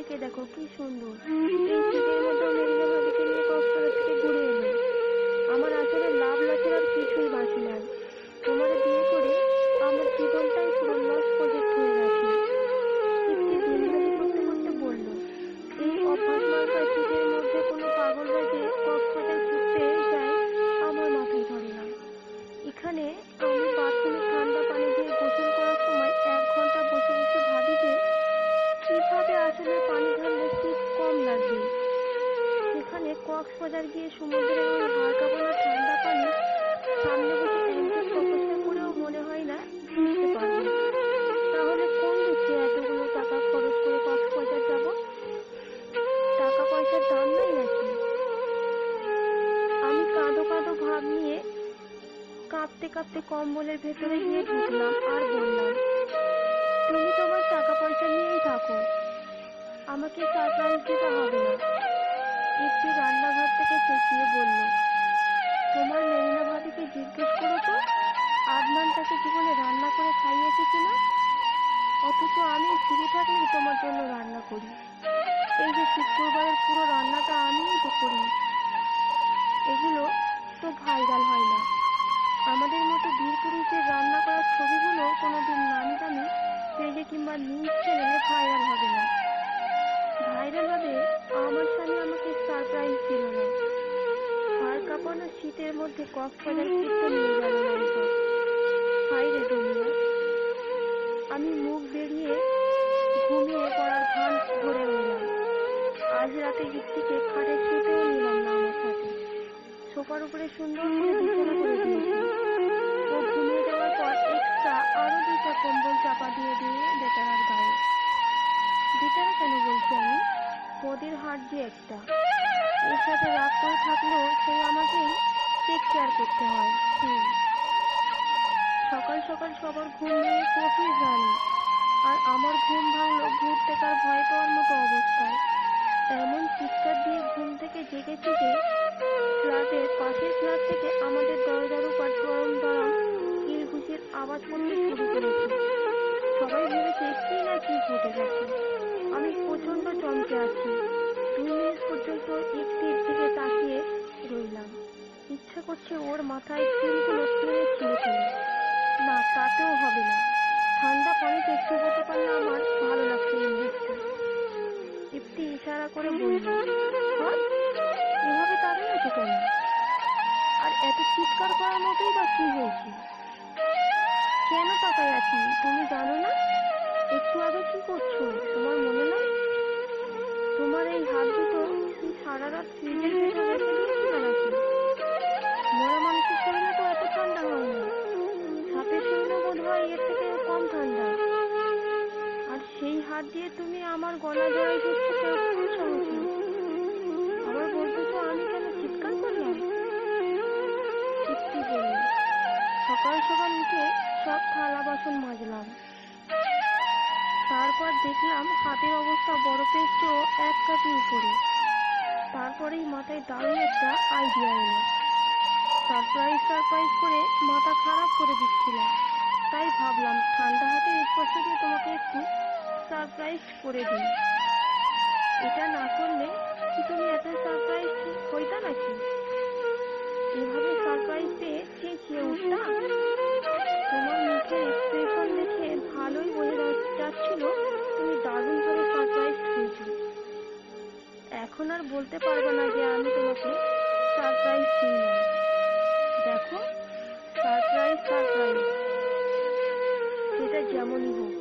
মেয়েকে দেখো কি সুন্দর, এই শীতের মধ্যে মেরিনা ভাবিকে নিয়ে কক্সবাজার থেকে ঘুরে এলো। আমার আসলে লাভ লাচের আর কিছুই বাকি নাই। তোমার বিয়ে করে আমার জীবনটাই পুরো লস প্রজেক্ট হয়ে গেছে। একটি দিনহাজি করতে করতে বলল, এই অভ্যাস মার্কা শীতের মধ্যে কোনো পাগলরা যে কক্সবাজার ঘুরতে যায় আমার মাথায় ধরে না। এখানে আমি বাথরুমে ঠান্ডা পানি দিয়ে গোসল করার সময় 1 ঘন্টা বসে বসে ভাবি যে কিভাবে আসলে পানি ঢাললে শীত কম লাগবে। সেখানে কক্সবাজার গিয়ে সমুদ্রের ওই হাড় কাঁপানো ঠান্ডা পানি সামনে বসে একদিন তপস্যা করেও মনে হয় না ভিজতে পারবো। তাহলে কোন দুঃখে এতগুলো টাকা খরচ করে কক্সবাজার যাব? টাকা পয়সার দাম নাই নাকি? আমি কাঁদো কাঁদো ভাব নিয়ে কাঁপতে কাঁপতে কম্বলের ভেতরে গিয়ে ঢুকলাম আর বললাম, তুমি তোমার টাকা পয়সা নিয়েই থাকো, আমাকে সারপ্রাইজ দিতে হবে না। একটি রান্নাঘর থেকে চেঁচিয়ে বলল, তোমার মেরিনা ভাবিকে জিজ্ঞেস করো তো আদনান তাকে জীবনে রান্না করে খাইয়েছে কিনা। অথচ আমি ফিরে থাকলেই তোমার জন্য রান্না করি। এই যে শুক্রবারের পুরো রান্নাটা আমিই তো করি। এগুলো তো ভাইরাল হয় না। আমাদের মতো বীর পুরুষদের রান্না করার ছবিগুলো কোনোদিন নামি দামি পেজে কিংবা নিউজ চ্যানেলে ভাইরাল হবে না। ভাইরাল হবে আমার স্বামী আমাকে সারপ্রাইজ দিল না। হাড় কাঁপানো শীতের মধ্যে কক্সবাজার ঘুরতে নিয়ে গেল না। এসব হাই রে দুনিয়া। আমি মুখ বেরিয়ে ঘুমিয়ে পড়ার ভান ধরে রইলাম। আজ রাতে ইফতিকে খাটে শুতেও নিলাম না আমার সাথে। সোফার উপরে সুন্দর করে বিছানা করে দিয়েছি। ও ঘুমিয়ে যাওয়ার পর এক্সট্রা আরো 2টা কম্বল চাপা দিয়ে বেচারার গায়ে। বেচারা কেন বলছি আমি, পদের হাট যে একটা, এর সাথে রাগ করে থাকলেও সেই আমাকেই টেক কেয়ার করতে হয়। সকাল সকাল সবার ঘুম ভেঙে কফির রানী, আর আমার ঘুম ভাঙলো ভূত দেখার ভয় পাওয়ার মতো অবস্থায়। এমন চিৎকার দিয়ে ঘুম থেকে জেগেছি যে ফ্ল্যাটের পাশের ফ্ল্যাট থেকে আমাদের দরজার উপর গরম গরম কিলঘুষির আওয়াজ করতে শুরু করেছে। সবাই ভেবেছে কি না কি ঘটে গেছে। আমি প্রচন্ড চমকে আছি। 2 মিনিট পর্যন্ত একটির দিকে তাকিয়ে রইলাম। ইচ্ছা করছে ওর মাথায় চুলগুলো টেনে ছিঁড়ে ফেলে। না, তাতেও হবে না। ঠান্ডা পানিতে চুবোতে পারলে আমার ভালো লাগছে এই মুহূর্তে। ইফতি ইশারা করে বলল, এভাবে তাকিয়ে আছো কেন? আর এত চিৎকার করার মতোই বা কি হয়েছে? কেন তাকাই আছি তুমি জানো না? একটু আগে কি করছো তোমার মনে নাই? তোমার এই হাত দুটো কি সারা রাত ফ্রিজের ভেতর রেখে দিয়েছিল নাকি? মরা মানুষের শরীরে তো এত ঠান্ডা হয় না। সাপের শরীরে বোধ হয় এর থেকে কম ঠান্ডা। আর সেই হাত দিয়ে তুমি আমার গলা জড়াই দিচ্ছ কোন সাহসে? আবার বলতেছো আমি কেন চিৎকার করলাম? সত্যি বলল, সকাল সকাল উঠে সব থালা বাসন মাজলাম। তারপর দেখলাম হাতের অবস্থা বরফের চেয়েও 1 কাঠি উপরে। তারপরেই মাথায় দারুণ একটা আইডিয়া এলো। সারপ্রাইজ করে মাথা খারাপ করে দিচ্ছিলাম, তাই ভাবলাম ঠান্ডা হাতের স্পর্শ দিয়ে তোমাকে একটু সারপ্রাইজ করে দিই। এটা না করলে কি তুমি এত সারপ্রাইজ হইতা নাকি? এভাবে সারপ্রাইজ পেয়ে চেঁচিয়ে উঠতাম? তোমার মুখের এক্সপ্রেশন দেখে ভালোই বোঝা যাচ্ছিল তুমি দারুণভাবে সারপ্রাইজ হয়েছো। এখন আর বলতে পারবে না যে আমি তোমাকে সারপ্রাইজ দিই না। দেখো, সারপ্রাইজ সেটা যেমনই হোক,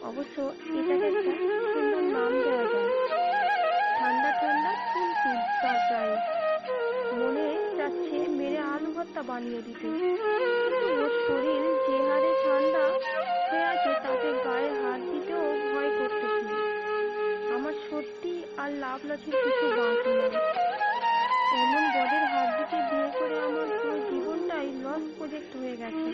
অবশ্য এটাকে একটা সুন্দর নাম দেওয়া যায়। ঠান্ডা ঠান্ডা ফুল সারপ্রাইজ। মনে যাচ্ছে মেরে আলু ভর্তা বানিয়ে দিতে। কিন্তু ওর শরীর যে হারে ঠান্ডা হয়ে আছে তাতে গায়ে হাত দিতেও ভয় করতেছে। আমার সত্যি আর লাভ লাচির কিছু বাকি নাই। এমন বদের হাত দিতে বিয়ে করে আমার পুরো জীবনটাই লস প্রজেক্ট হয়ে গেছে।